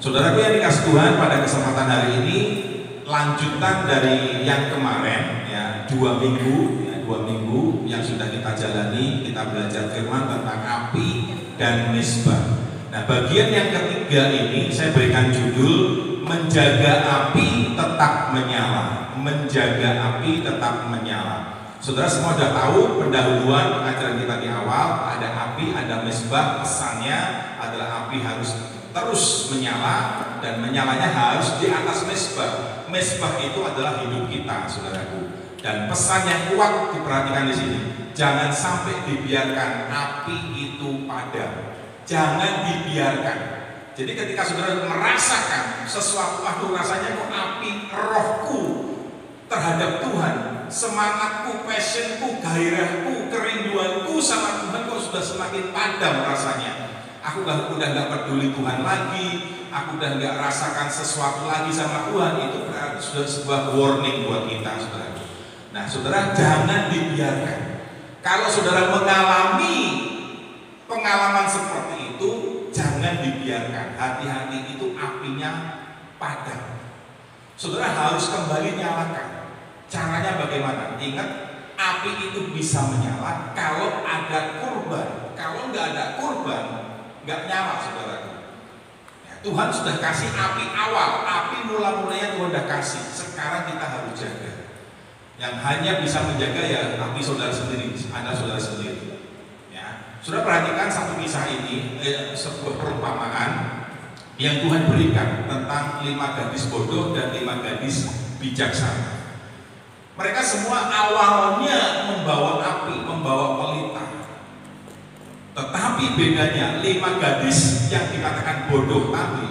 Saudaraku yang dikasih Tuhan, pada kesempatan hari ini lanjutan dari yang kemarin ya, 2 minggu yang sudah kita jalani. Kita belajar firman tentang api dan mezbah. Nah, bagian yang ketiga ini saya berikan judul menjaga api tetap menyala. Menjaga api tetap menyala. Saudara semua sudah tahu pendahuluan pengajaran kita di awal, ada api, ada mezbah. Pesannya adalah api harus terus menyala, dan menyalanya harus di atas mezbah. Mezbah itu adalah hidup kita, saudaraku. Dan pesan yang kuat diperhatikan di sini, jangan sampai dibiarkan api itu padam. Jangan dibiarkan. Jadi ketika saudara merasakan sesuatu, aduh rasanya kok api rohku terhadap Tuhan, semangatku, passionku, gairahku, kerinduanku sama Tuhan kok sudah semakin padam rasanya. Aku udah gak peduli Tuhan lagi, aku udah gak rasakan sesuatu lagi sama Tuhan. Itu berarti sudah sebuah warning buat kita, saudara. Nah, saudara, jangan dibiarkan. Kalau saudara mengalami pengalaman seperti itu, jangan dibiarkan. Hati-hati, itu apinya padam. Saudara harus kembali nyalakan. Caranya bagaimana? Ingat, api itu bisa menyala kalau ada kurban. Kalau nggak ada kurban, nggak nyala, saudara. Ya, Tuhan sudah kasih api awal, api mula-mulanya Tuhan sudah kasih. Sekarang kita harus jaga. Yang hanya bisa menjaga ya api saudara sendiri, Anda saudara sendiri. Ya, saudara perhatikan satu kisah ini, sebuah perumpamaan yang Tuhan berikan tentang 5 gadis bodoh dan 5 gadis bijaksana. Mereka semua awalnya membawa api, membawa pelita. Tetapi bedanya 5 gadis yang dikatakan bodoh tadi,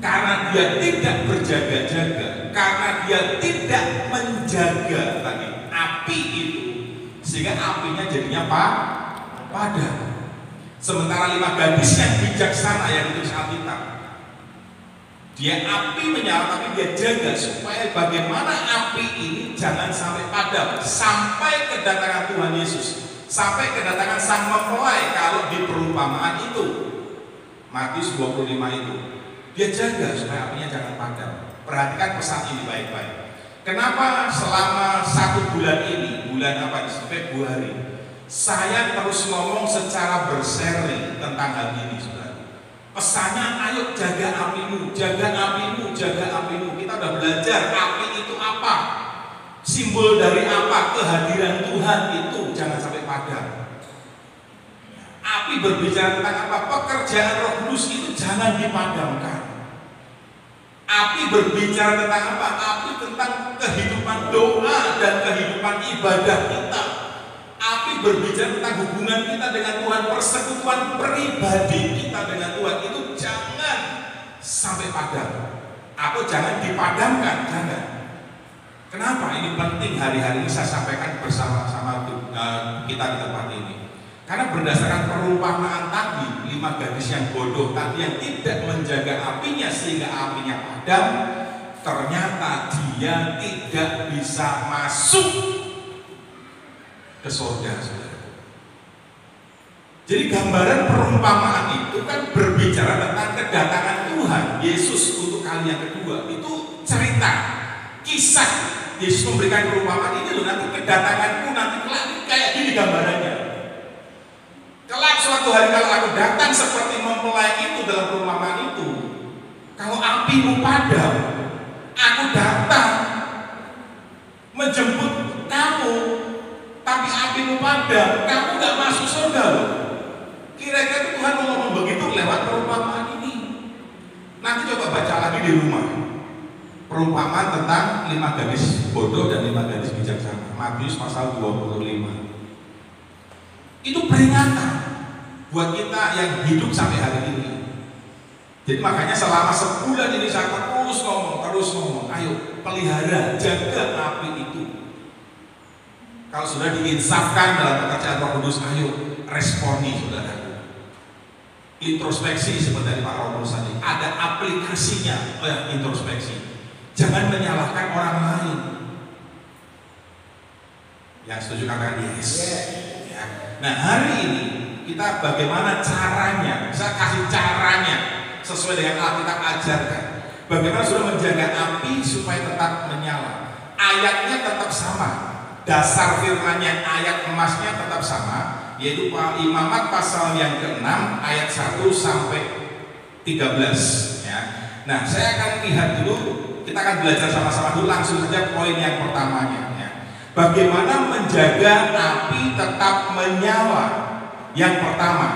karena dia tidak berjaga-jaga, karena dia tidak menjaga tadi api itu, sehingga apinya jadinya padam. Sementara 5 gadis yang bijaksana yang ditulis Alkitab, dia api menyala tapi dia jaga supaya bagaimana api ini jangan sampai padam sampai kedatangan Tuhan Yesus, sampai kedatangan Sang Mempelai. Kalau di perumpamaan itu Matius 25 itu dia jaga supaya apinya jangan padam. Perhatikan pesan ini baik-baik. Kenapa selama 1 bulan ini, bulan apa ini, Februari, saya terus ngomong secara berseri tentang hal ini, saudara. Pesannya, ayo jaga apimu, jaga apimu, jaga apimu. Kita udah belajar api itu apa, simbol dari apa, kehadiran Tuhan itu jangan sampai padam. Api berbicara tentang apa, pekerjaan Roh Kudus itu jangan dipadamkan. Api berbicara tentang apa, api tentang kehidupan doa dan kehidupan ibadah kita. Api berbicara tentang hubungan kita dengan Tuhan, persekutuan pribadi kita dengan Tuhan, itu jangan sampai padam atau jangan dipadamkan, jangan. Kenapa ini penting hari-hari ini saya sampaikan bersama-sama kita di tempat ini? Karena berdasarkan perumpamaan tadi, 5 gadis yang bodoh tadi yang tidak menjaga apinya sehingga apinya padam, ternyata dia tidak bisa masuk ke surga, saudara. Jadi gambaran perumpamaan itu kan berbicara tentang kedatangan Tuhan Yesus untuk kali yang kedua. Itu cerita, kisah Yesus memberikan perumpamaan ini loh, nanti kedatanganku nanti kelak kayak gini gambarannya. Kelak suatu hari kalau aku datang seperti mempelai itu dalam perumpamaan itu, kalau apimu padam, aku datang menjemput kamu, tapi apimu padam, kamu gak masuk surga loh. Kira-kira Tuhan mau ngomong begitu lewat perumpamaan ini. Nanti coba baca lagi di rumah perumpamaan tentang 5 gadis bodoh dan 5 gadis bijaksana, Matius pasal 25. Itu peringatan buat kita yang hidup sampai hari ini. Jadi makanya selama sebulan ini saya terus ngomong, ayo pelihara, jaga api itu. Kalau sudah diinsafkan dalam pekerjaan Roh Kudus, ayo responi, saudara. Introspeksi seperti dari Pak Romo tadi, ada aplikasinya, introspeksi. Jangan menyalahkan orang lain. Yang setuju katakan yes. Ya. Nah hari ini kita bagaimana caranya? Saya kasih caranya. sesuai dengan Alkitab ajarkan. Bagaimana saudara menjaga api supaya tetap menyala? Ayatnya tetap sama, dasar firmannya, ayat emasnya tetap sama, yaitu Imamat pasal yang ke-6 ayat 1 sampai 13 ya. Nah, saya akan lihat dulu, kita akan belajar sama-sama dulu, langsung saja poin yang pertamanya ya. Bagaimana menjaga api tetap menyala? Yang pertama,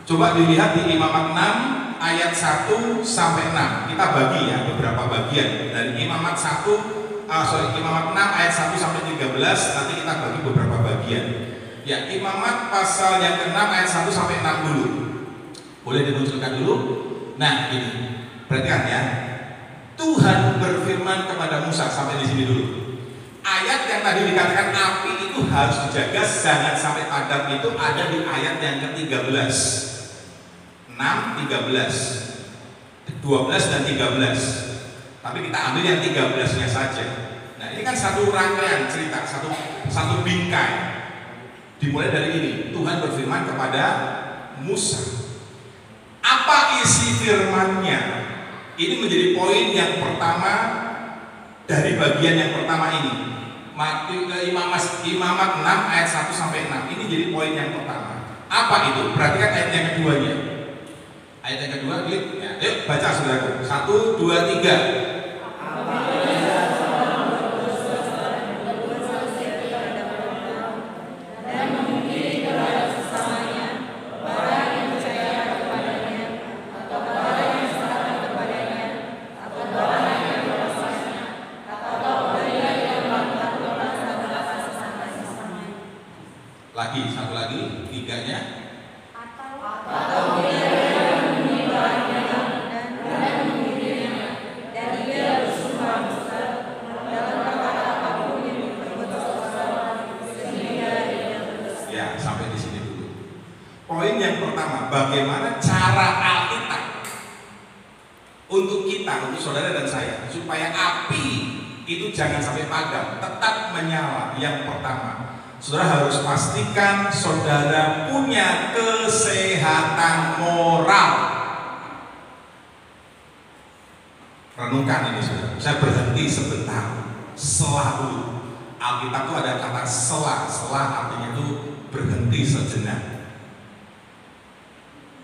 coba dilihat di Imamat 6 ayat 1 sampai 6. Kita bagi ya beberapa bagian dari Imamat 6 ayat 1 sampai 13, nanti kita bagi beberapa bagian. Ya, Imamat pasal yang ke-6 ayat 1 sampai 6 dulu. Boleh dimunculkan dulu. Nah, ini. Perhatikan ya. Tuhan berfirman kepada Musa, sampai di sini dulu. Ayat yang tadi dikatakan api itu harus dijaga, jangan sampai padam, itu ada di ayat yang ke-13. 6, 13, 12 dan 13. Tapi kita ambil yang 13-nya saja. Nah, ini kan satu rangkaian cerita, satu bingkai. Dimulai dari ini, Tuhan berfirman kepada Musa. Apa isi firman-Nya? Ini menjadi poin yang pertama dari bagian yang pertama ini. Imamat 6 ayat 1 sampai 6. Ini jadi poin yang pertama. Apa itu? Perhatikan ayat yang keduanya. Ayat yang kedua, klik. Ya, yuk baca saudaraku. 1, 2, 3. Lagi, satu lagi, tiganya. Atau dia menyembahnya dan mengirimnya, dan dia bersumpah dalam perkara apapun yang diperbuat seseorang sehingga dia berdosa. Ya, sampai di sini dulu. Poin yang pertama, bagaimana cara Alkitab untuk kita, untuk saudara dan saya, supaya api itu jangan sampai padam, tetap menyala. Yang pertama, saudara harus pastikan saudara punya kesehatan moral. Renungkan ini saudara. Saya berhenti sebentar. Selalu. Alkitab itu ada kata selah. Selah artinya itu berhenti sejenak.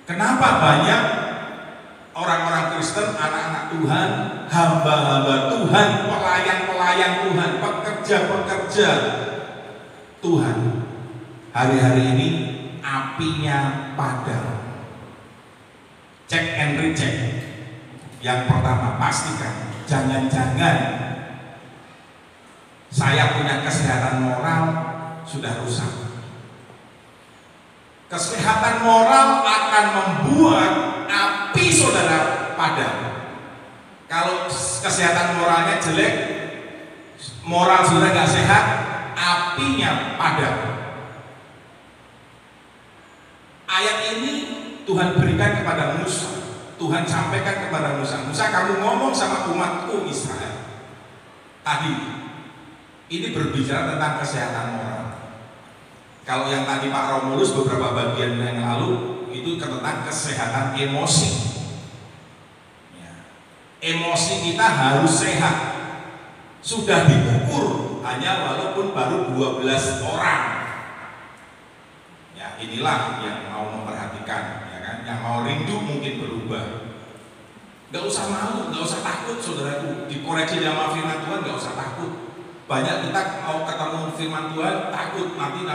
Kenapa banyak orang-orang Kristen, anak-anak Tuhan, hamba-hamba Tuhan, pelayan-pelayan Tuhan, pekerja-pekerja Tuhan, hari-hari ini apinya padam? Cek and recheck. Yang pertama, pastikan jangan-jangan saya punya kesehatan moral sudah rusak. Kesehatan moral akan membuat api saudara padam. Kalau kesehatan moralnya jelek, moral saudara nggak sehat, apinya padam. Ayat ini Tuhan berikan kepada Musa. Tuhan sampaikan kepada Musa. Musa, kamu ngomong sama umatku Israel. Tadi ini berbicara tentang kesehatan moral. Kalau yang tadi Pak Romulus beberapa bagian yang lalu itu tentang kesehatan emosi. Ya. Emosi kita harus sehat. Sudah diukur hanya walaupun baru 12 orang. Ya, inilah yang mau memperhatikan, ya kan? Yang mau rindu mungkin berubah. Gak usah malu, gak usah takut saudaraku. Dikoreksi sama firman Tuhan, gak usah takut. Banyak kita mau ketemu firman Tuhan takut nanti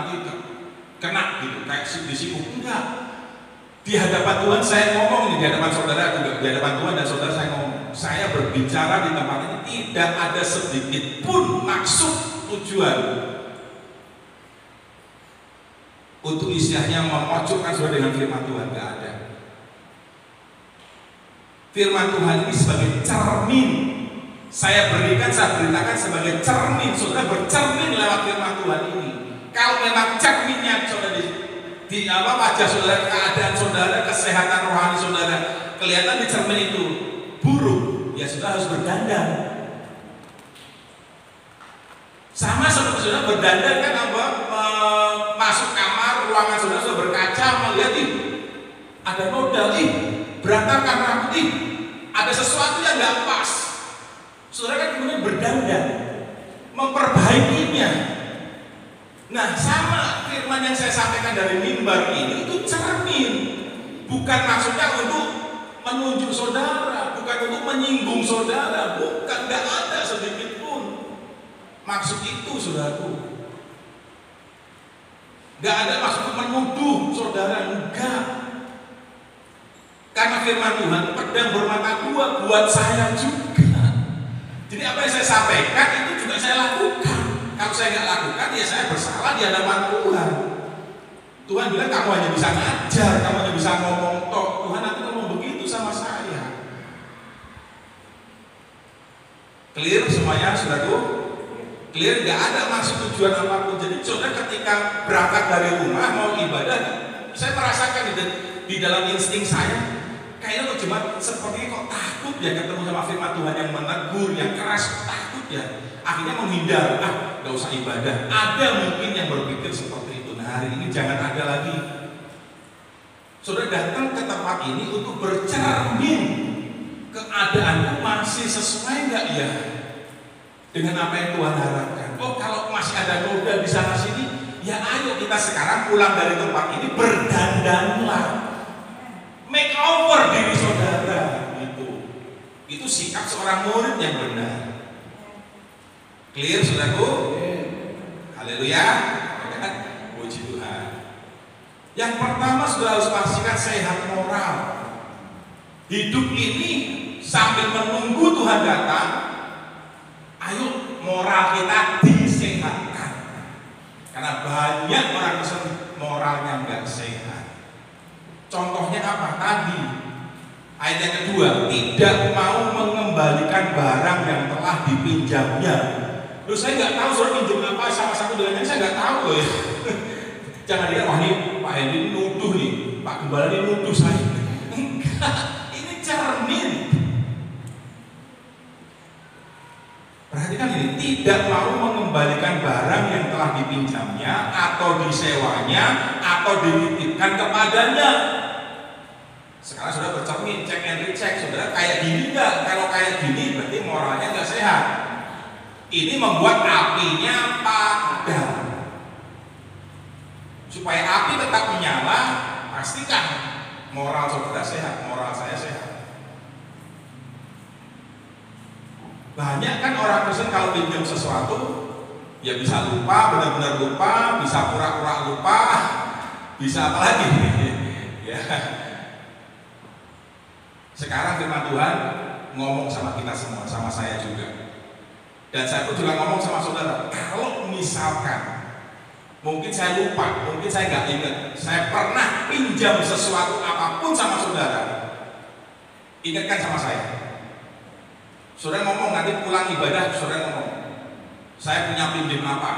kena gitu, kayak disibuk. Enggak. Di hadapan Tuhan saya ngomong ini, di hadapan saudara juga, di hadapan Tuhan dan saudara saya ngomong. Saya berbicara di tempat ini tidak ada sedikit pun maksud tujuan untuk istilahnya memojokkan saudara dengan firman Tuhan, nggak ada. Firman Tuhan ini sebagai cermin. Saya beritakan sebagai cermin. Saudara bercermin lewat firman Tuhan ini. Kalau memang cerminnya saudara di wajah saudara, keadaan saudara, kesehatan rohani saudara kelihatan di cermin itu buruk, ya saudara harus berdandan. Sama seperti saudara berdandan kan apa? Masuk kamar, ruangan saudara sudah berkaca, melihat ada noda, berantakan rapi, ada sesuatu yang nggak pas. Saudara kan kemudian berdandan, memperbaikinya. Nah, sama firman yang saya sampaikan dari mimbar ini itu cermin, bukan maksudnya untuk menunjuk saudara, bukan untuk menyinggung saudara, bukan, nggak ada sedikit pun maksud itu, saudaraku. Nggak ada maksud untuk menuduh saudara, enggak. Karena firman Tuhan pedang bermata dua buat saya juga. Jadi apa yang saya sampaikan itu juga saya lakukan. Kalau saya nggak lakukan, ya saya bersalah di hadapan Tuhan. Tuhan bilang kamu hanya bisa ngajar, kamu hanya bisa ngomong tok. Tuhan nanti ngomong begitu sama saya. Clear semuanya, saudaraku? Clear, nggak ada maksud tujuan apapun. Jadi saudara ketika berangkat dari rumah mau ibadah, saya merasakan di dalam insting saya, kayaknya kok cuma sepertinya kok takut ya ketemu sama firman Tuhan yang menegur, yang keras, takut ya. Akhirnya menghindar, nggak usah ibadah. Ada mungkin yang berpikir seperti itu. Nah, hari ini jangan ada lagi. Saudara datang ke tempat ini untuk bercermin, keadaanku masih sesuai nggak ya dengan apa yang Tuhan harapkan. Oh, kalau masih ada noda di sana sini, ya ayo kita sekarang pulang dari tempat ini berdandanlah, make over diri saudara. Itu sikap seorang murid yang benar. Clear, saudaraku? Haleluya. Puji Tuhan. Yang pertama sudah harus pastikan sehat moral. Hidup ini sambil menunggu Tuhan datang, ayo moral kita disehatkan. Karena banyak orang Kristen moralnya nggak sehat. Contohnya apa? Tadi ayat yang kedua, tidak mau mengembalikan barang yang telah dipinjamnya. Terus saya nggak tahu saudara pinjam apa sama satu dengan yang saya nggak tahu loh ya. Jangan dikira wah ini Pak Hendy nuduh nih, Pak Gembala ini nuduh saya. Enggak, ini cermin. Perhatikan ini, tidak mau mengembalikan barang yang telah dipinjamnya atau disewanya atau dititipkan kepadanya. Sekarang sudah bercermin, cek and recheck, saudara kayak gini enggak? Kalau kayak gini berarti moralnya enggak sehat. Ini membuat apinya padam. Supaya api tetap menyala, pastikan moral saudara sehat, moral saya sehat. Banyak kan orang Kristen kalau pinjam sesuatu, ya bisa lupa, benar-benar lupa, bisa pura-pura lupa, bisa apa lagi? Ya. Sekarang firman Tuhan ngomong sama kita semua, sama saya juga. Dan saya pun juga ngomong sama saudara, kalau misalkan mungkin saya lupa, mungkin saya nggak ingat, saya pernah pinjam sesuatu apapun sama saudara, ingatkan sama saya. Saudara ngomong nanti pulang ibadah, saudara ngomong, saya punya pinjam apa?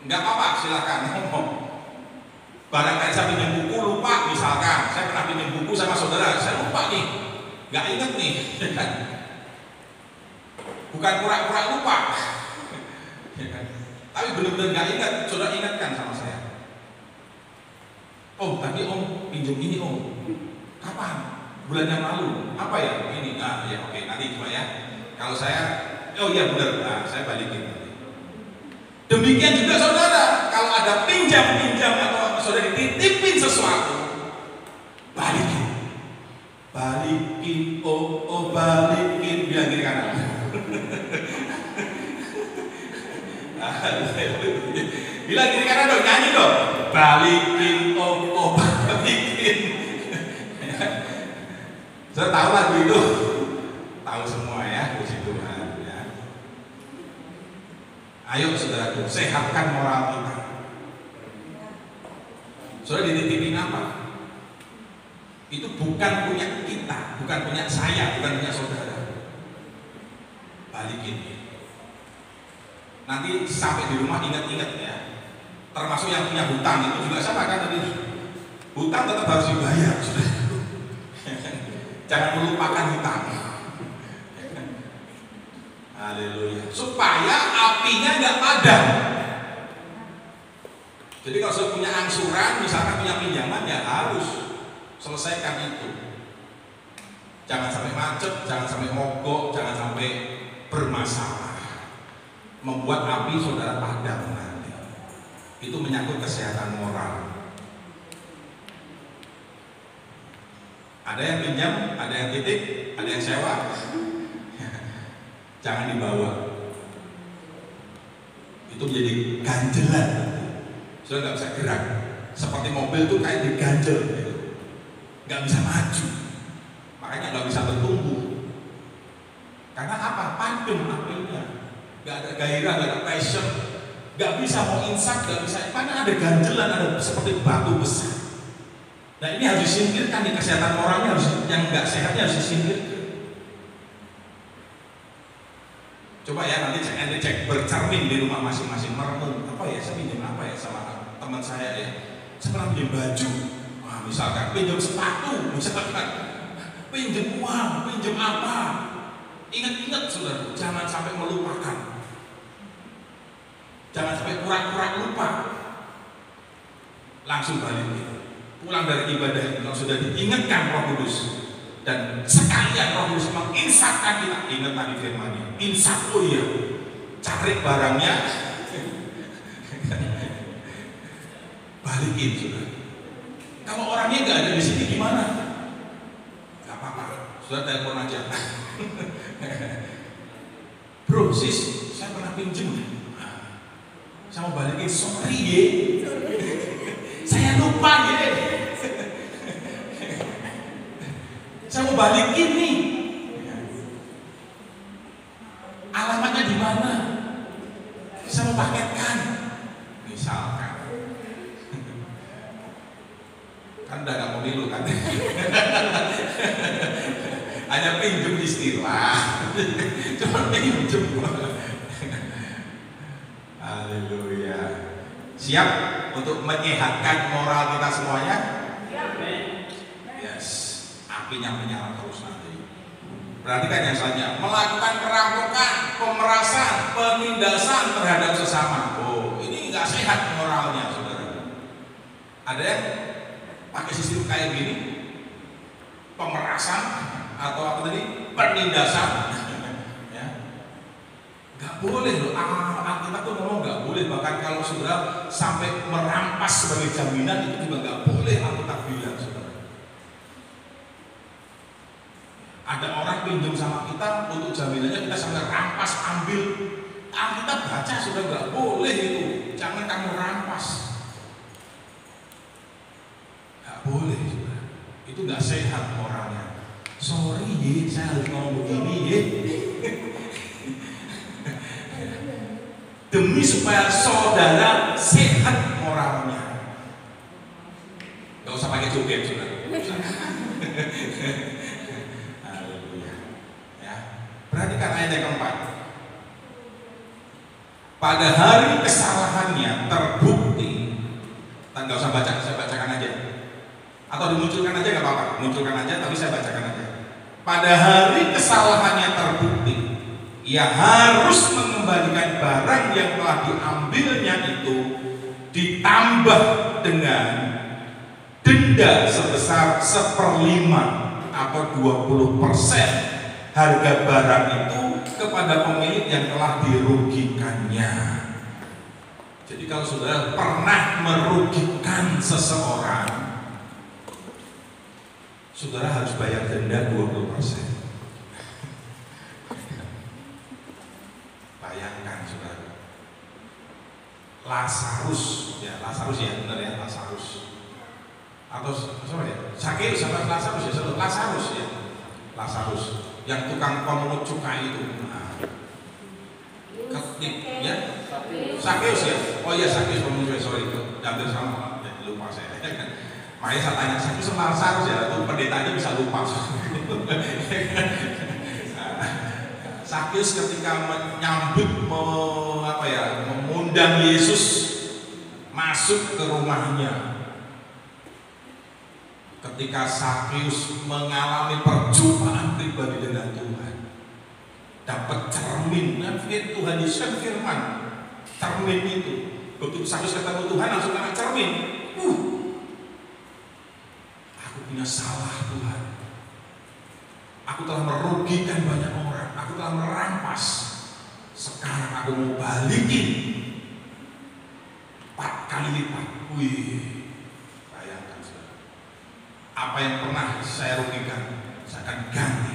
Nggak apa-apa, silakan ngomong. Barangkali saya pinjam buku lupa, misalkan saya pernah pinjam buku sama saudara, saya lupa nih, nggak ingat nih. Bukan pura-pura lupa, tapi benar-benar nggak ingat. Saudara ingatkan sama saya. Oh, tadi om pinjam ini om. Kapan? Bulan yang lalu. Apa ya? Ini. Nah, ya oke. Nanti coba ya. Kalau saya, oh iya benar. Nah, saya balikin. Demikian juga saudara. Kalau ada pinjam atau saudara dititipin sesuatu, balikin. Balikin. Oh balikin. Bilang kiri kanan. Bilang kiri kanan dong, nyanyi dong. Balikin, oh balikin. Saya tahu lagu itu, tahu semua ya, puji Tuhan ya. Ayo saudaraku, sehatkan moral kita. Saudara dititipin apa? Itu bukan punya kita, bukan punya saya, bukan punya saudara. Balikin. Nanti sampai di rumah ingat-ingat ya. Termasuk yang punya hutang itu juga sama kan tadi. Hutang tetap harus dibayar, sudah. Jangan melupakan hutang. Haleluya. Supaya apinya nggak padam. Jadi kalau sudah punya angsuran, misalkan punya pinjaman, ya harus selesaikan itu. Jangan sampai macet, jangan sampai mogok, jangan sampai bermasalah, membuat api saudara padam nanti. Itu menyangkut kesehatan moral. Ada yang pinjam, ada yang titip, ada yang sewa. Jangan dibawa. Itu menjadi ganjelan. Sudah nggak bisa gerak. Seperti mobil tuh kayak diganjel gitu. Nggak bisa maju. Makanya nggak bisa bertumbuh. Karena apa? Padam apinya. Nggak ada gairah, nggak ada passion. Nggak bisa mau insaf, nggak bisa. Karena ada ganjelan, ada seperti batu besar. Nah ini harus disingkirkan, di kesehatan moralnya harus, yang nggak sehatnya harus disingkirkan. Coba ya nanti cek bercermin di rumah masing-masing, merenung apa ya, saya pinjam apa ya sama teman saya ya, saya pernah pinjam baju, wah, misalkan pinjam sepatu, misalkan pinjam uang, pinjam apa, ingat-ingat saudara, jangan sampai melupakan, jangan sampai kurang-kurang lupa, langsung balik. Pulang dari ibadah kalau sudah diingatkan Roh Kudus, dan sekalian Roh Kudus menginsafkan kita, ingat tadi firman-Nya, insaf, oh iya, cari barangnya, balikin sudah. Kalau orangnya nggak ada di sini gimana? Nggak apa-apa, sudah telepon aja. Bro, sis, saya pernah pinjam, saya mau balikin, sorry ye, saya lupa ye. Saya mau balikin nih. Alamatnya di mana? Saya mau paketkan. Misalkan. Kan udah gak pemilu kan. Hanya pinjam istilah. Cuma pinjam. Haleluya. Siap untuk menyehatkan moral kita semuanya? Apinya menyala terus nanti. Perhatikan yang selanjutnya, melakukan perampokan, pemerasan, penindasan terhadap sesama. Oh, ini nggak sehat moralnya, saudara. Ada yang pakai sistem kayak gini, pemerasan atau apa tadi, penindasan. Ya, nggak boleh loh. Alkitab tuh ngomong nggak boleh. Bahkan kalau saudara sampai merampas sebagai jaminan itu juga nggak boleh. Alkitab bilang, saudara. Ada orang pinjam sama kita untuk jaminannya, kita sampai rampas, ambil. Kita baca sudah nggak boleh itu. Jangan kamu rampas. Nggak boleh juga. Itu nggak sehat moralnya. Sorry ye, saya harus ngomong begini ye. Demi supaya saudara sehat moralnya. Nggak usah pakai joget saudara. Perhatikan ayat yang keempat. Pada hari kesalahannya terbukti. Nggak usah baca, saya bacakan aja. Atau dimunculkan aja nggak apa-apa. Munculkan aja, tapi saya bacakan aja. Pada hari kesalahannya terbukti, ia harus mengembalikan barang yang telah diambilnya itu, ditambah dengan denda sebesar 1/5 atau 20% harga barang itu kepada pemilik yang telah dirugikannya. Jadi kalau saudara pernah merugikan seseorang, saudara harus bayar denda 20%. Bayangkan saudara, Lazarus ya benar ya, Lazarus atau siapa ya? Sakeus sama Lazarus ya, Lazarus yang tukang pemungut cukai itu. Ya, Sakeus ya. Oh iya, Sakeus pemungut cukai, sorry itu hampir sama, lupa saya. Makanya saya tanya Sakeus sama Lazarus ya, itu pendetanya bisa lupa. Sakeus ketika menyambut, mengundang Yesus masuk ke rumahnya. Ketika Sakeus mengalami perjumpaan pribadi dengan Tuhan, dapat cermin, dan Tuhan Yesus firman, cermin itu. Begitu Sakeus ketemu Tuhan langsung kena cermin. Aku punya salah Tuhan. Aku telah merugikan banyak orang, aku telah merampas. Sekarang aku mau balikin 4 kali lipat. Wih, bayangkan saudara. Apa yang pernah saya rugikan, saya akan ganti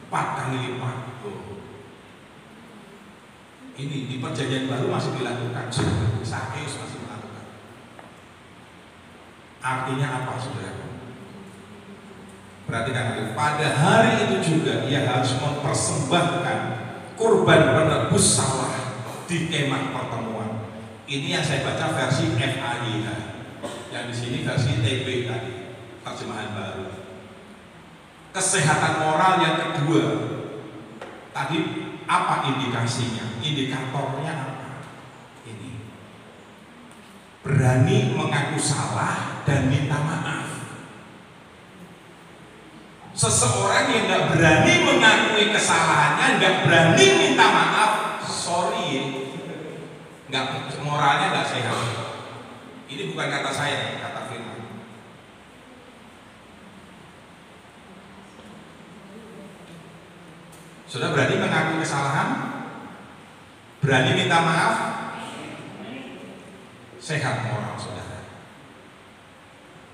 4 kali lipat. Ini di perjanjian baru masih dilakukan, Sakeus masih melakukan. Artinya apa saudara? Perhatikan, pada hari itu juga ia harus mempersembahkan kurban penebus salah di kemah pertemuan. Ini yang saya baca versi FAIH, yang di sini versi TB tadi, terjemahan baru. Kesehatan moral yang kedua, tadi apa indikasinya? Indikatornya apa? Ini berani mengaku salah dan minta maaf. Seseorang yang nggak berani mengakui kesalahannya, nggak berani minta maaf, sorry, nggak, moralnya nggak sehat. Ini bukan kata saya, kata firman. Sudah berani mengaku kesalahan, berani minta maaf, sehat moral saudara.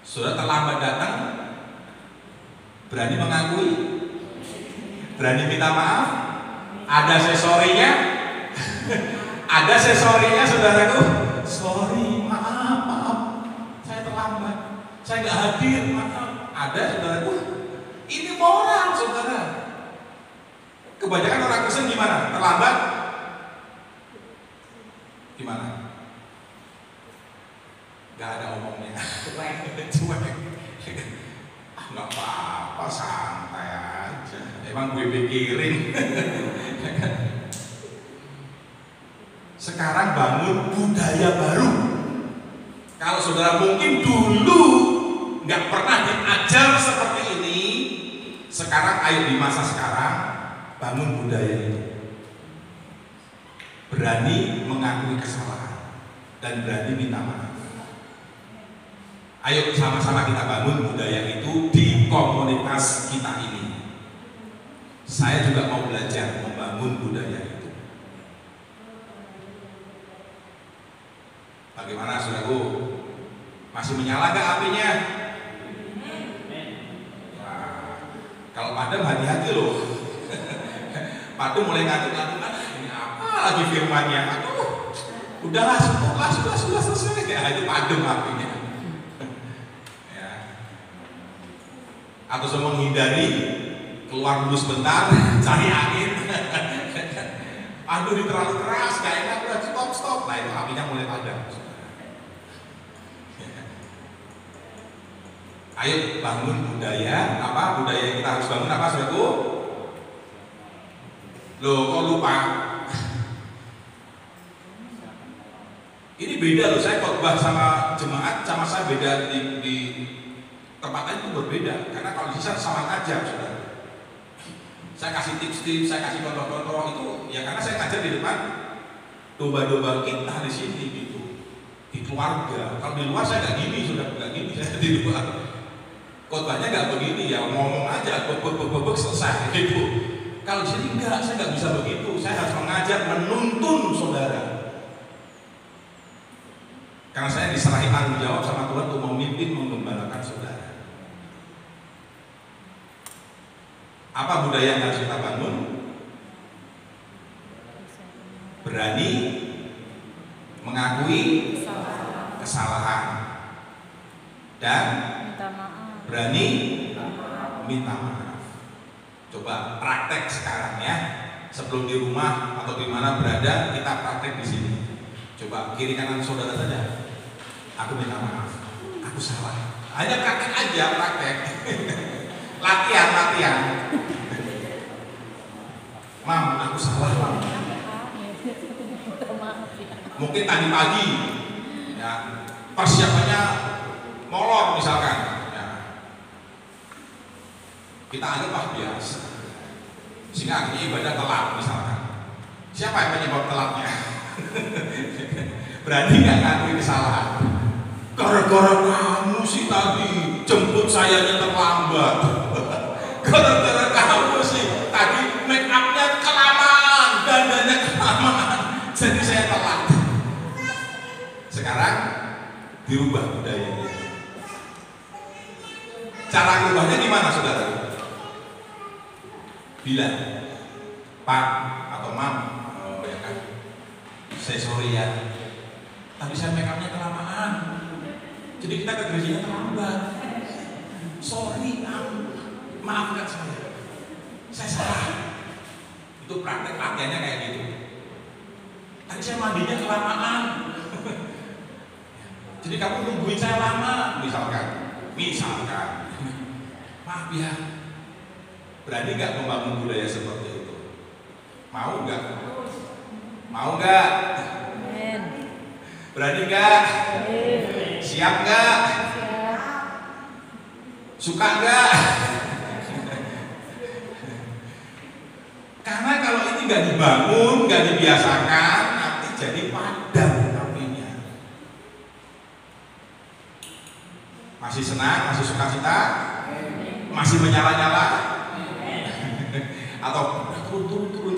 Sudah terlambat datang, berani mengakui, berani minta maaf, ada sesorinya, ada sesorinya saudaraku. Sorry, maaf, saya terlambat, saya nggak hadir, maaf. Ada saudaraku. Ini moral saudara. Kebanyakan orang Kristen gimana? Terlambat? Gimana? Gak ada omongnya. Cuek. Nggak apa-apa, santai aja. Emang gue pikirin. Sekarang bangun budaya baru. Kalau saudara mungkin dulu nggak pernah diajar seperti ini, sekarang ayo di masa sekarang bangun budaya ini. Berani mengakui kesalahan dan berani minta maaf. Ayo sama-sama kita bangun budaya itu di komunitas kita ini. Saya juga mau belajar membangun budaya itu. Bagaimana saudaraku? Masih menyala gak apinya? Nah, kalau padam hati-hati loh. Padam mulai ngantuk-ngantuk, ini apa lagi firmannya? Aduh, udahlah, sudah selesai. Ya, itu padam apinya. Atau saya menghindari, keluar dulu sebentar, cari angin. Aduh, ini terlalu keras, gak enak, udah stop. Nah itu apinya mulai padam. Ayo bangun budaya, apa budaya yang kita harus bangun apa saudaraku? Loh kok lupa? Ini beda loh, saya khotbah sama jemaat sama saya beda di tempat lain itu berbeda, karena kalau di sini sama ngajar, saudara. Saya kasih tips-tips, saya kasih contoh-contoh itu, ya karena saya ngajar di depan domba-domba kita di sini gitu, di keluarga. Kalau di luar saya nggak gini, sudah nggak gini, saya di luar. Khotbahnya nggak begini ya, ngomong aja, bebek selesai gitu. Kalau di sini enggak, saya nggak bisa begitu. Saya harus mengajar, menuntun saudara. Karena saya diserahi tanggung jawab sama Tuhan untuk memimpin, menggembalakan saudara. Apa budaya yang harus kita bangun? Berani mengakui kesalahan dan berani minta maaf. Coba praktek sekarang ya, sebelum di rumah atau di mana berada, kita praktek di sini. Coba kiri kanan saudara saja. Aku minta maaf, aku salah. Hanya praktek aja, praktek. latihan. Mam, aku salah, Mam. Mungkin tadi pagi, ya, persiapannya molor misalkan. Ya. Kita anggap biasa. Sehingga akhirnya ibadah telat misalkan. Siapa yang penyebab telatnya? Berani nggak ngakui kesalahan? Gara-gara kamu sih tadi jemput sayanya terlambat. bilang, Pak atau Mam, ya kan, saya sorry ya, tapi saya make upnya kelamaan, jadi kita ke gerejanya terlambat. Sorry, maafkan saya salah. Itu praktek latihannya kayak gitu. Tadi saya mandinya kelamaan, jadi kamu nungguin saya lama, misalkan, maaf ya. Berani nggak membangun budaya seperti itu? Mau nggak? Berani nggak? Siap nggak? Suka nggak? Karena kalau ini nggak dibangun, nggak dibiasakan, nanti jadi padam apinya. Masih senang, masih suka cita, masih menyala-nyala, atau turun.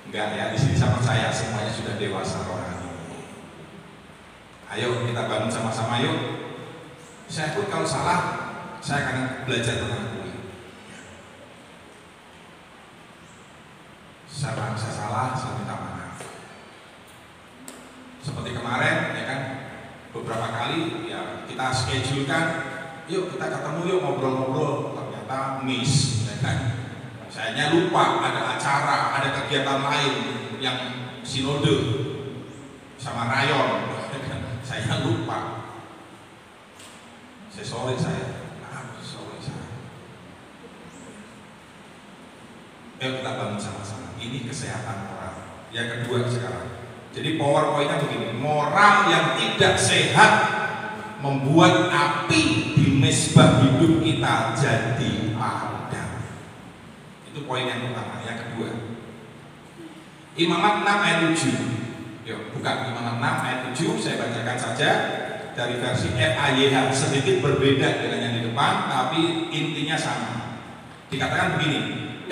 Enggak ya, di sini saya percaya semuanya sudah dewasa rohani. Ayo kita bangun sama-sama yuk. Saya pun kalau salah, saya akan belajar mengakui. Saya salah, saya minta maaf. Seperti kemarin, ya kan, beberapa kali ya kita schedulekan, yuk kita ketemu yuk ngobrol-ngobrol, ternyata miss, ya kan. Sayanya lupa ada acara, ada kegiatan lain yang sinode sama rayon, ya kan? Saya lupa. Sorry saya. Ayo kita bangun sama-sama. Ini kesehatan moral. Yang kedua sekarang. Jadi powerpointnya begini, moral yang tidak sehat membuat api di mezbah hidup kita jadi padam. Itu poin yang pertama. Yang kedua, Imamat 6 ayat 7. Yuk, bukan Imamat 6 ayat 7, saya bacakan saja dari versi FAYH, sedikit berbeda dengan yang di depan, tapi intinya sama. Dikatakan begini,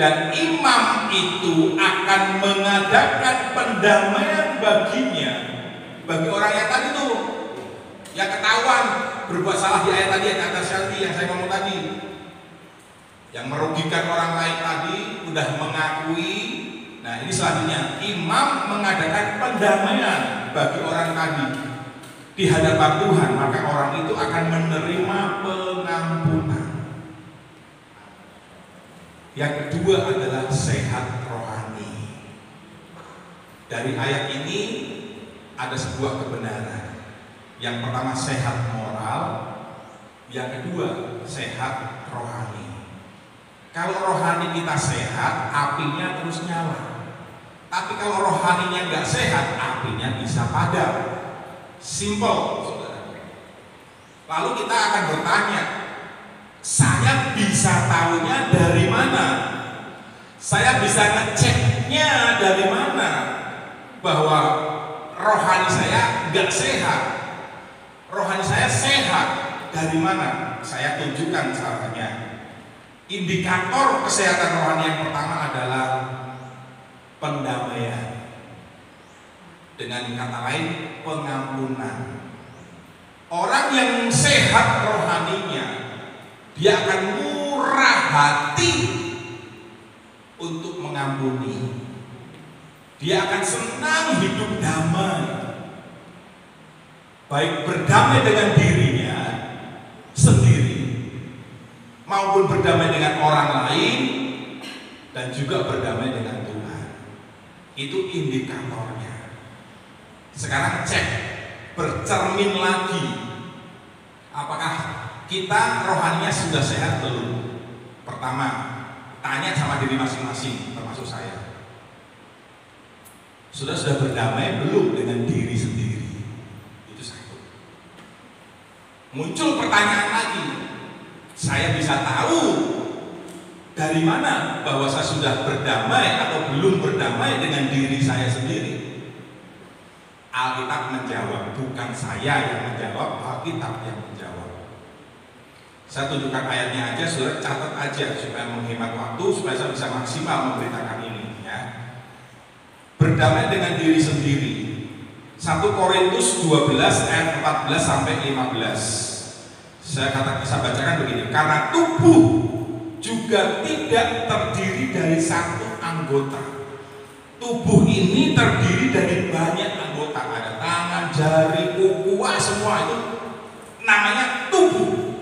dan imam itu akan mengadakan pendamaian baginya, bagi orang yang tadi tuh yang ketahuan berbuat salah di ayat tadi yang atas yang saya ngomong tadi, yang merugikan orang lain tadi, udah mengakui. Nah ini selanjutnya, imam mengadakan pendamaian bagi orang tadi di hadapan Tuhan, maka orang itu akan menerima pengampunan. Yang kedua adalah sehat rohani. Dari ayat ini ada sebuah kebenaran. Yang pertama sehat moral, yang kedua sehat rohani. Kalau rohani kita sehat, apinya terus nyala. Tapi kalau rohaninya nggak sehat, apinya bisa padam. Simple, saudara. Lalu kita akan bertanya, saya bisa tahunya dari mana? Saya bisa ngeceknya dari mana bahwa rohani saya nggak sehat, rohani saya sehat? Dari mana? Saya tunjukkan caranya. Indikator kesehatan rohani yang pertama adalah pendamaian. Dengan kata lain, pengampunan. Orang yang sehat rohaninya, dia akan murah hati untuk mengampuni. Dia akan senang hidup damai, baik berdamai dengan dirinya sendiri maupun berdamai dengan orang lain dan juga berdamai dengan Tuhan. Itu indikatornya. Sekarang cek, bercermin lagi, apakah kita rohaninya sudah sehat belum? Pertama, tanya sama diri masing-masing, termasuk saya. Sudah berdamai belum dengan diri sendiri? Itu satu. Muncul pertanyaan lagi, saya bisa tahu dari mana bahwa saya sudah berdamai atau belum berdamai dengan diri saya sendiri? Alkitab menjawab, bukan saya yang menjawab, Alkitab yang menjawab. Saya tunjukkan ayatnya aja, saudara catat aja supaya menghemat waktu, supaya saya bisa maksimal memberitakan ini. Ya. Berdamai dengan diri sendiri. 1 Korintus 12 ayat 14 sampai 15. Saya bacakan begini, karena tubuh juga tidak terdiri dari satu anggota. Tubuh ini terdiri dari banyak anggota, ada tangan, jari, kuku, semua itu namanya tubuh.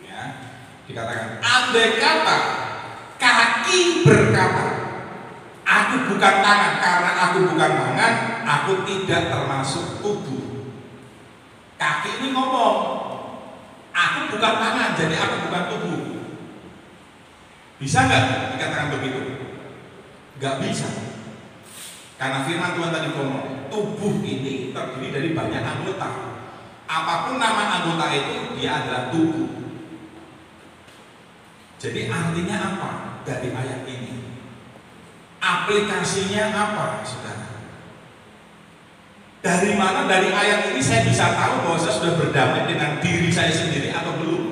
Ya, dikatakan andai kata kaki berkata, aku bukan tangan, karena aku bukan tangan, aku tidak termasuk tubuh. Kaki ini ngomong, aku bukan tangan, jadi aku bukan tubuh. Bisa nggak dikatakan begitu? Nggak bisa. Karena firman Tuhan tadi ngomong, tubuh ini terdiri dari banyak anggota. Apapun nama anggota itu, dia adalah tubuh. Jadi artinya apa dari ayat ini? Aplikasinya apa, saudara? Dari mana dari ayat ini saya bisa tahu bahwa saya sudah berdamai dengan diri saya sendiri atau belum?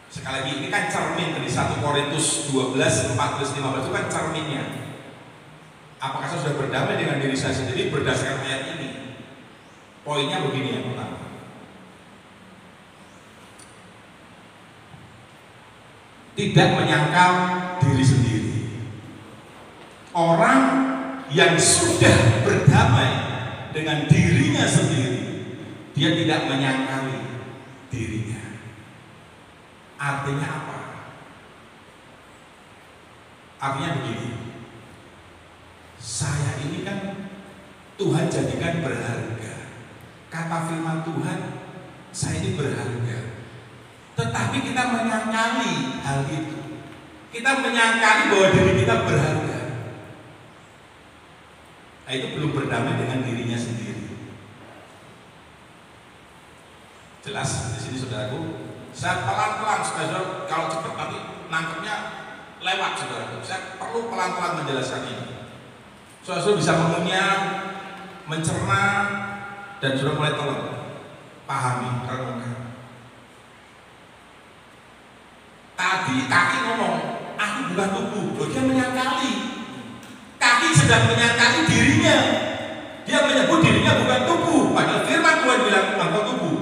Sekali lagi, ini kan cermin dari 1 Korintus 12, 14, 15 itu kan cerminnya. Apakah saya sudah berdamai dengan diri saya sendiri berdasarkan ayat ini? Poinnya begini yang pertama. Tidak menyangkal diri sendiri. Orang yang sudah berdamai dengan dirinya sendiri, dia tidak menyangkali dirinya. Artinya apa? Artinya begini, saya ini kan Tuhan jadikan berharga. Kata firman Tuhan, saya ini berharga. Tetapi kita menyangkali hal itu. Kita menyangkali bahwa diri kita berharga. Nah, itu belum berdamai dengan dirinya sendiri. Jelas di sini saudaraku. Saya pelan-pelan, saudara, kalau cepat nanti nangkepnya lewat, saudaraku. Saya perlu pelan-pelan menjelaskan ini. Saudara bisa mengunyah, mencerna, dan sudah mulai tolong pahami, renungkan. Tadi kaki ngomong, aku bukan tubuh. Dia menyangkali. Kaki sedang menyangkali dirinya. Dia menyebut dirinya bukan tubuh. Padahal firman Tuhan bilang engkau tubuh.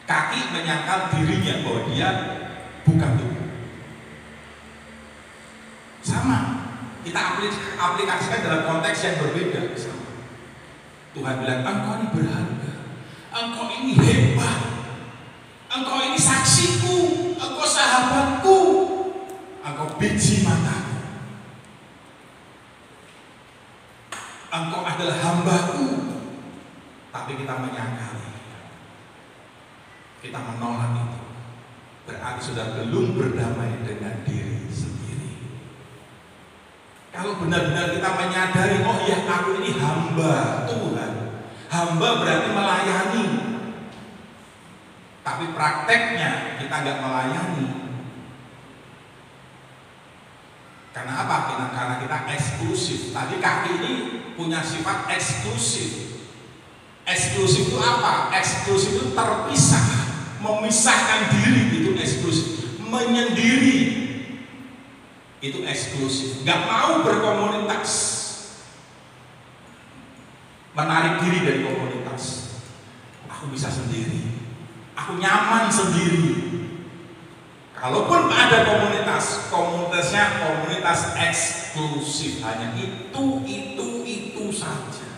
Kaki menyangkal dirinya bahwa dia bukan tubuh. Sama. Kita aplikasikan dalam konteks yang berbeda. Sama. Tuhan bilang engkau ini berharga. Engkau ini hebat. Engkau ini saksiku, engkau sahabatku, engkau biji mataku, engkau adalah hambaku. Tapi kita menyangkali, kita menolak itu. Berarti sudah belum berdamai dengan diri sendiri. Kalau benar-benar kita menyadari, oh ya aku ini hamba Tuhan. Hamba berarti melayani. Tapi prakteknya kita nggak melayani. Karena apa? Karena kita eksklusif. Tadi kaki ini punya sifat eksklusif. Eksklusif itu apa? Eksklusif itu terpisah, memisahkan diri, itu eksklusif. Menyendiri itu eksklusif. Nggak mau berkomunitas, menarik diri dari komunitas. Aku bisa sendiri. Aku nyaman sendiri. Kalaupun ada komunitas, komunitasnya komunitas eksklusif, hanya itu saja.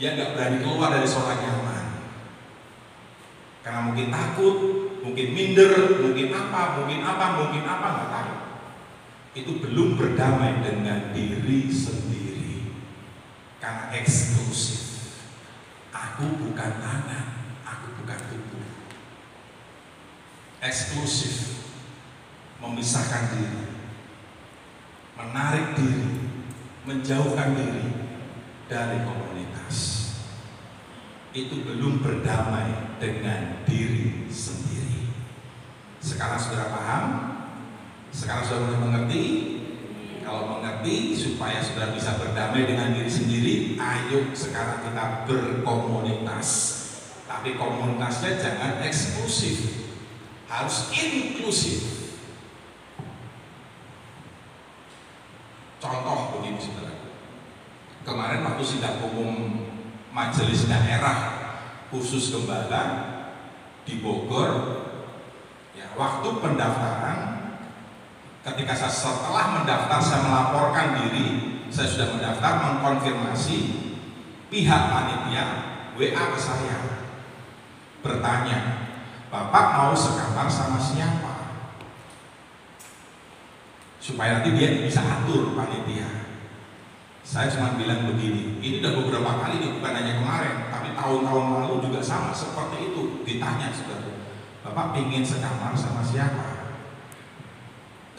Dia nggak berani keluar dari zona nyaman, karena mungkin takut, mungkin minder, mungkin apa, nggak tahu. Itu belum berdamai dengan diri sendiri, karena eksklusif. Aku bukan tangan. Bukan tubuh. Eksklusif, memisahkan diri, menarik diri, menjauhkan diri dari komunitas. Itu belum berdamai dengan diri sendiri. Sekarang sudah paham? Sekarang sudah mulai mengerti? Kalau mengerti, supaya sudah bisa berdamai dengan diri sendiri, ayo sekarang kita berkomunitas. Tapi komunitasnya jangan eksklusif, harus inklusif. Contoh begini, saudara. Kemarin waktu sidang umum majelis daerah khusus gembala, di Bogor. Ya, waktu pendaftaran, ketika saya setelah mendaftar, saya melaporkan diri, saya sudah mendaftar, mengkonfirmasi, pihak panitia WA ke saya bertanya, Bapak mau sekamar sama siapa? Supaya nanti dia bisa atur panitia. Saya cuma bilang begini, ini udah beberapa kali nih, bukan hanya kemarin, tapi tahun-tahun lalu juga sama seperti itu. Ditanya saudara, Bapak ingin sekamar sama siapa?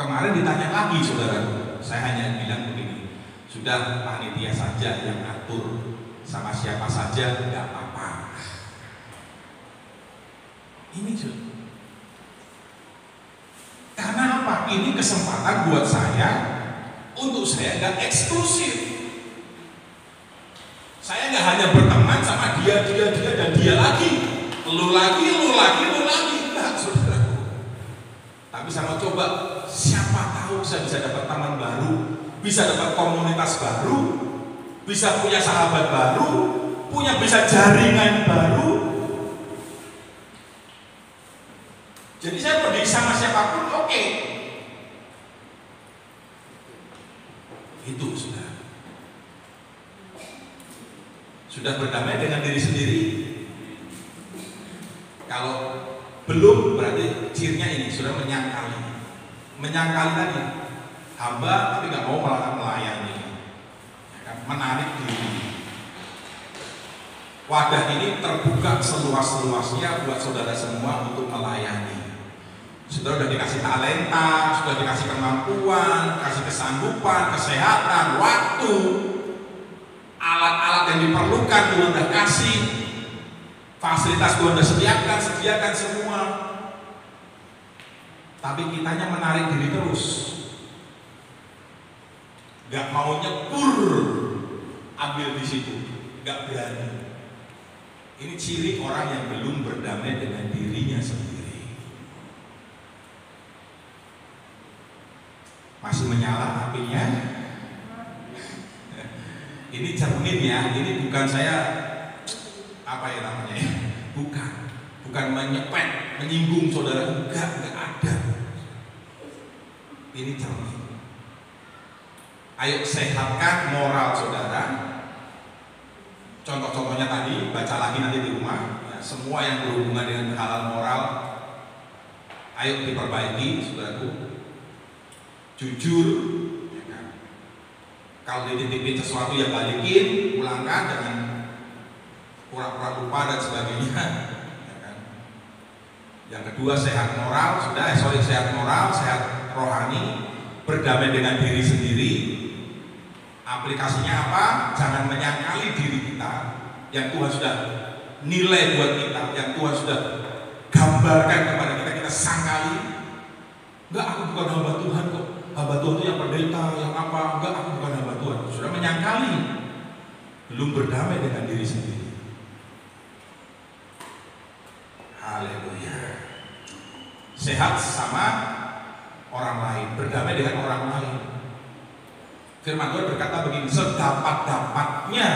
Kemarin ditanya lagi saudara, saya hanya bilang begini, sudah panitia saja yang atur, sama siapa saja nggak apa-apa. Ini saudara. Karena apa? Ini kesempatan buat saya untuk saya nggak eksklusif. Saya nggak hanya berteman sama dia dan dia lagi, lu lagi, enggak saudara. Tapi saya mau coba, siapa tahu saya bisa dapat teman baru, bisa dapat komunitas baru, bisa punya sahabat baru, bisa jaringan baru. Jadi saya pergi sama siapapun, oke. Itu sudah berdamai dengan diri sendiri. Kalau belum, berarti cirinya ini sudah menyangkali tadi, hamba tapi nggak mau melayani, ya kan? Menarik diri. Wadah ini terbuka seluas-luasnya buat saudara semua untuk melayani. Saudara sudah dikasih talenta, sudah dikasih kemampuan, kasih kesanggupan, kesehatan, waktu, alat-alat yang diperlukan Tuhan sudah kasih, fasilitas Tuhan sudah sediakan semua. Tapi kitanya menarik diri terus, gak mau nyebur ambil di situ, gak berani. Ini ciri orang yang belum berdamai dengan dirinya sendiri. Masih menyala apinya. Ini cermin ya, ini bukan saya apa ya namanya ya, bukan menyepet, menyinggung saudara, enggak ada. Ini cermin. Ayo sehatkan moral saudara. Contoh-contohnya tadi, baca lagi nanti di rumah. Ya, semua yang berhubungan dengan hal moral, ayo diperbaiki saudaraku. Jujur, ya kan? Kalau dititipin sesuatu yang balikin, ulangkan, jangan pura-pura lupa dan sebagainya, ya kan? Yang kedua sehat moral, sehat moral, sehat rohani, berdamai dengan diri sendiri. Aplikasinya apa? Jangan menyangkali diri kita yang Tuhan sudah nilai buat kita, yang Tuhan sudah gambarkan kepada kita sangkali. Enggak, aku bukan hamba Tuhan kok. Hamba Tuhan itu yang pendeta, yang apa? Enggak, aku bukan hamba Tuhan. Sudah menyangkali, belum berdamai dengan diri sendiri. Haleluya. Sehat sama orang lain, berdamai dengan orang lain. Firman Tuhan berkata begini, sedapat-dapatnya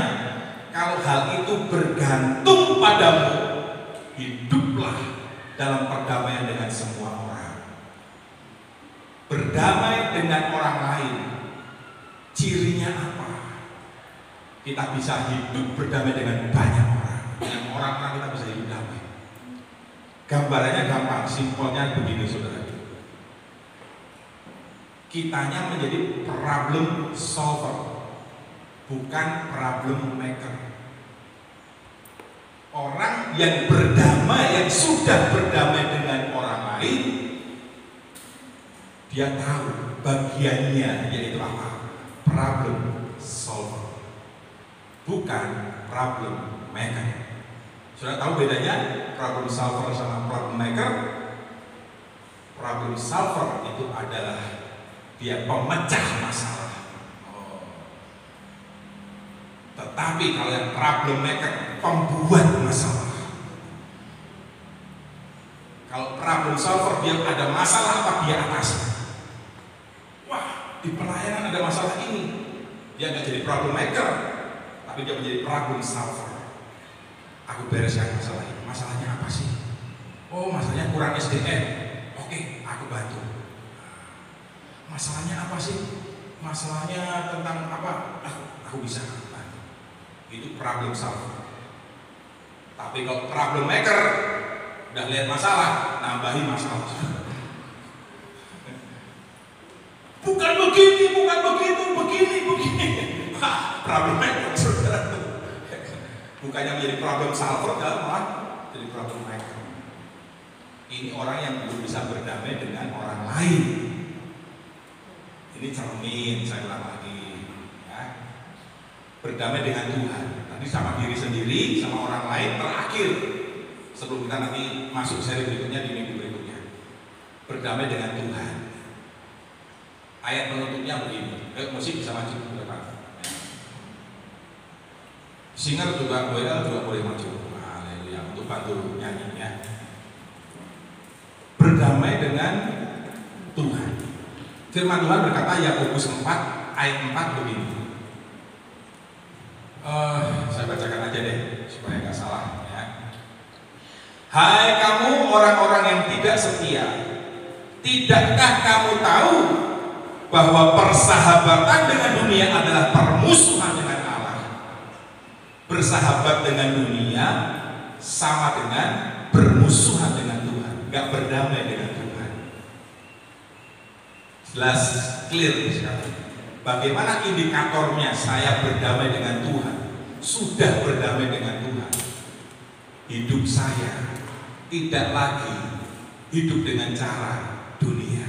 kalau hal itu bergantung padamu, hiduplah dalam perdamaian dengan semua orang. Berdamai dengan orang lain, cirinya apa? Kita bisa hidup berdamai dengan banyak orang. Dengan orang-orang kita bisa hidup damai. Gambarannya gampang, simpelnya begini saudara. Kitanya menjadi problem solver, bukan problem maker. Orang yang berdamai, yang sudah berdamai dengan orang lain, dia tahu bagiannya, yaitu apa? Problem solver, bukan problem maker. Sudah tahu bedanya problem solver sama problem maker? Problem solver itu adalah dia pemecah masalah. Tetapi kalau yang problem maker, pembuat masalah. Kalau problem solver, dia ada masalah apa dia atasi. Wah, di pelayanan ada masalah ini, dia nggak jadi problem maker, tapi dia menjadi problem solver. Aku bereskan masalah ini. Masalahnya apa sih? Oh, masalahnya kurang SDM. Oke, aku bantu. Masalahnya apa sih? Masalahnya tentang apa? Aku bisa bantu. Itu problem solver. Tapi kalau problem maker, udah lihat masalah, nambahin masalah. Bukan begini, bukan begitu, begini. Problem maker, saudara. Bukannya menjadi problem solver, malah jadi problem maker. Ini orang yang belum bisa berdamai dengan orang lain. Ini cermin, saya ulang lagi. Ya. Berdamai dengan Tuhan. Tadi sama diri sendiri, sama orang lain. Terakhir, sebelum kita nanti masuk seri berikutnya di minggu berikutnya, berdamai dengan Tuhan. Ayat penutupnya begini. Musik bisa maju ke depan. Singer juga boleh maju. Haleluya, untuk bantu nyanyinya. Berdamai dengan Tuhan. Firman Tuhan berkata Yakobus 4 ayat 4 begini. Saya bacakan aja deh supaya nggak salah ya. Hai kamu orang-orang yang tidak setia, tidakkah kamu tahu bahwa persahabatan dengan dunia adalah permusuhan dengan Allah? Bersahabat dengan dunia sama dengan bermusuhan dengan Tuhan, nggak berdamai dengan Tuhan. Jelas, clear sekali. Bagaimana indikatornya saya berdamai dengan Tuhan? Sudah berdamai dengan Tuhan. Hidup saya tidak lagi hidup dengan cara dunia,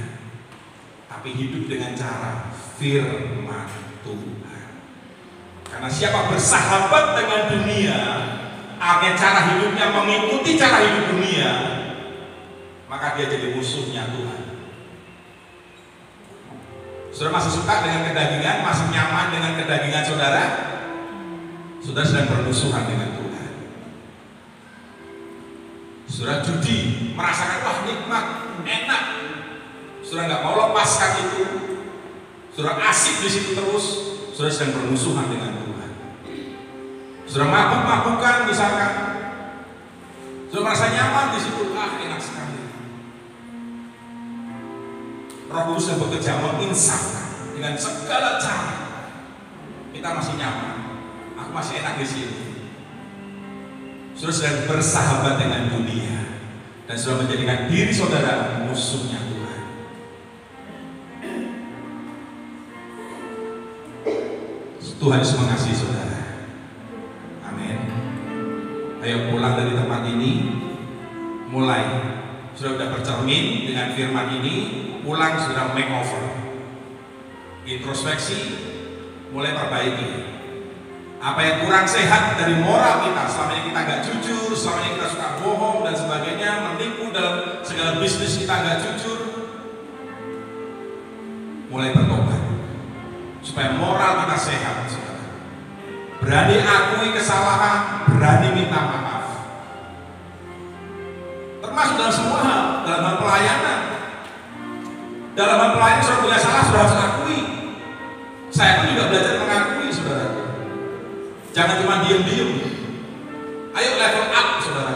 tapi hidup dengan cara firman Tuhan. Karena siapa bersahabat dengan dunia, artinya cara hidupnya mengikuti cara hidup dunia, maka dia jadi musuhnya Tuhan. Saudara masih suka dengan kedagingan, masih nyaman dengan kedagingan saudara? Saudara sedang bermusuhan dengan Tuhan. Saudara judi, merasakan wah nikmat, enak. Saudara nggak mau lepaskan itu. Saudara asik di situ terus. Saudara sedang bermusuhan dengan Tuhan. Saudara mabuk-mabukan misalkan. Saudara merasa nyaman di situ, enak sekali. Roh Kudus yang bekerja menginsafkan dengan segala cara. Kita masih nyaman, aku masih enak di sini. Saudara sedang bersahabat dengan dunia dan sudah menjadikan diri saudara musuhnya Tuhan. Tuhan Yesus mengasihi saudara. Amin. Ayo pulang dari tempat ini, mulai sudah bercermin dengan firman ini, pulang sudah makeover, introspeksi, mulai perbaiki. Apa yang kurang sehat dari moral kita, selama ini kita nggak jujur, selama ini kita suka bohong dan sebagainya, menipu dalam segala bisnis kita nggak jujur, mulai bertobat supaya moral kita sehat. Saudara. Berani akui kesalahan, berani minta maaf, termasuk dalam semua hal, dalam hal pelayanan. Dalam hal pelayanan saudara punya salah, sudah harus akui. Saya pun juga belajar mengakui, saudara. Jangan cuma diem-diem. Ayo level up, saudara.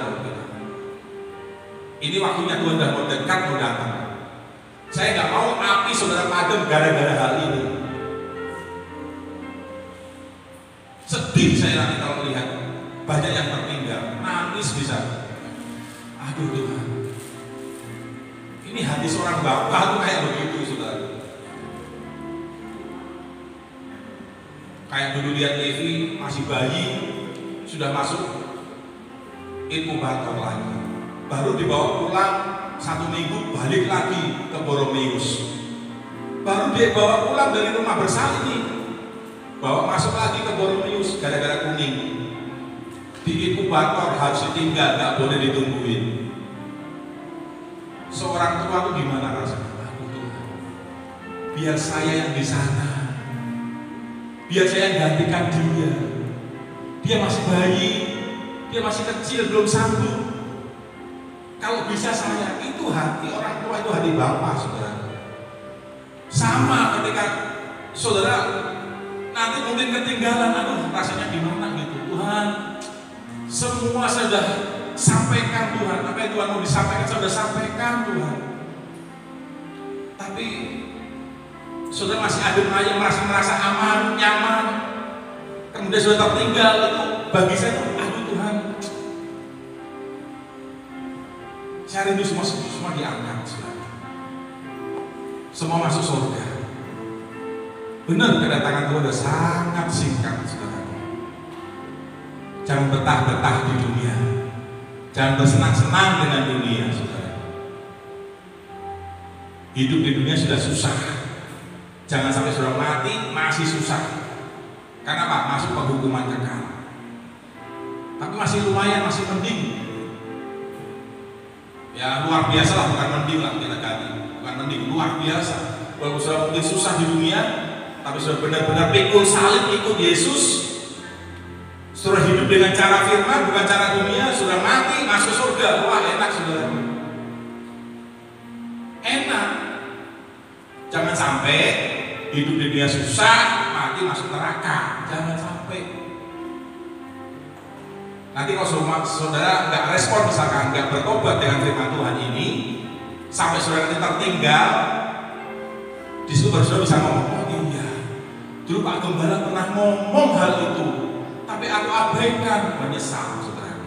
Ini waktunya Tuhan sudah mau dekat, mau datang. Saya nggak mau api saudara padam gara-gara hal ini. Sedih saya nanti kalau melihat banyak yang tertinggal, nangis bisa. Aduh Tuhan. Ini hati seorang bapak tuh kayak begitu, saudara. Kayak dulu lihat Levi masih bayi, sudah masuk inkubator lagi. Baru dibawa pulang 1 minggu, balik lagi ke Boromeus. Baru dia bawa pulang dari rumah bersalin nih, bawa masuk lagi ke Boromeus gara-gara kuning. Di inkubator harus ditinggal, nggak boleh ditungguin. Seorang tua itu gimana rasanya? Aku Tuhan, biar saya yang di sana, biar saya yang gantikan dia. Dia masih bayi, dia masih kecil, belum sanggup. Kalau bisa saya, itu hati orang tua, itu hati bapak, saudara. Sama ketika saudara nanti mungkin ketinggalan, aduh rasanya gimana gitu. Tuhan, semua saya sudah sampaikan Tuhan, apa yang Tuhan mau disampaikan saya sudah sampaikan Tuhan. Tapi saudara masih ada yang merasa aman, nyaman, kemudian sudah tertinggal, itu bagi saya itu, aduh Tuhan, saya rindu semua diangkat, saudara. Semua masuk surga. Benar, kedatangan Tuhan sudah sangat singkat, saudara. Jangan betah-betah di dunia, jangan bersenang-senang dengan dunia, saudara. Hidup di dunia sudah susah. Jangan sampai sudah mati masih susah. Karena apa? Masuk penghukuman kekal. Tapi masih lumayan, masih mending. Ya luar biasa lah, bukan mending lah kita ganti. Bukan mending, luar biasa. Walaupun sudah mungkin susah di dunia, tapi sudah benar-benar pikul salib, ikut Yesus, sudah hidup dengan cara firman, bukan cara dunia, sudah mati masuk surga. Wah enak saudara. Enak. Jangan sampai hidup di dunia susah, mati masuk neraka. Jangan sampai. Nanti kalau saudara nggak respon, misalkan nggak bertobat dengan firman Tuhan ini, sampai saudara nanti tertinggal, di situ saudara bisa ngomong, oh iya, dulu Pak Gembala pernah ngomong hal itu, tapi aku abaikan, menyesal saudara.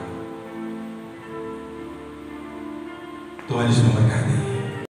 Tuhan Yesus memberkati.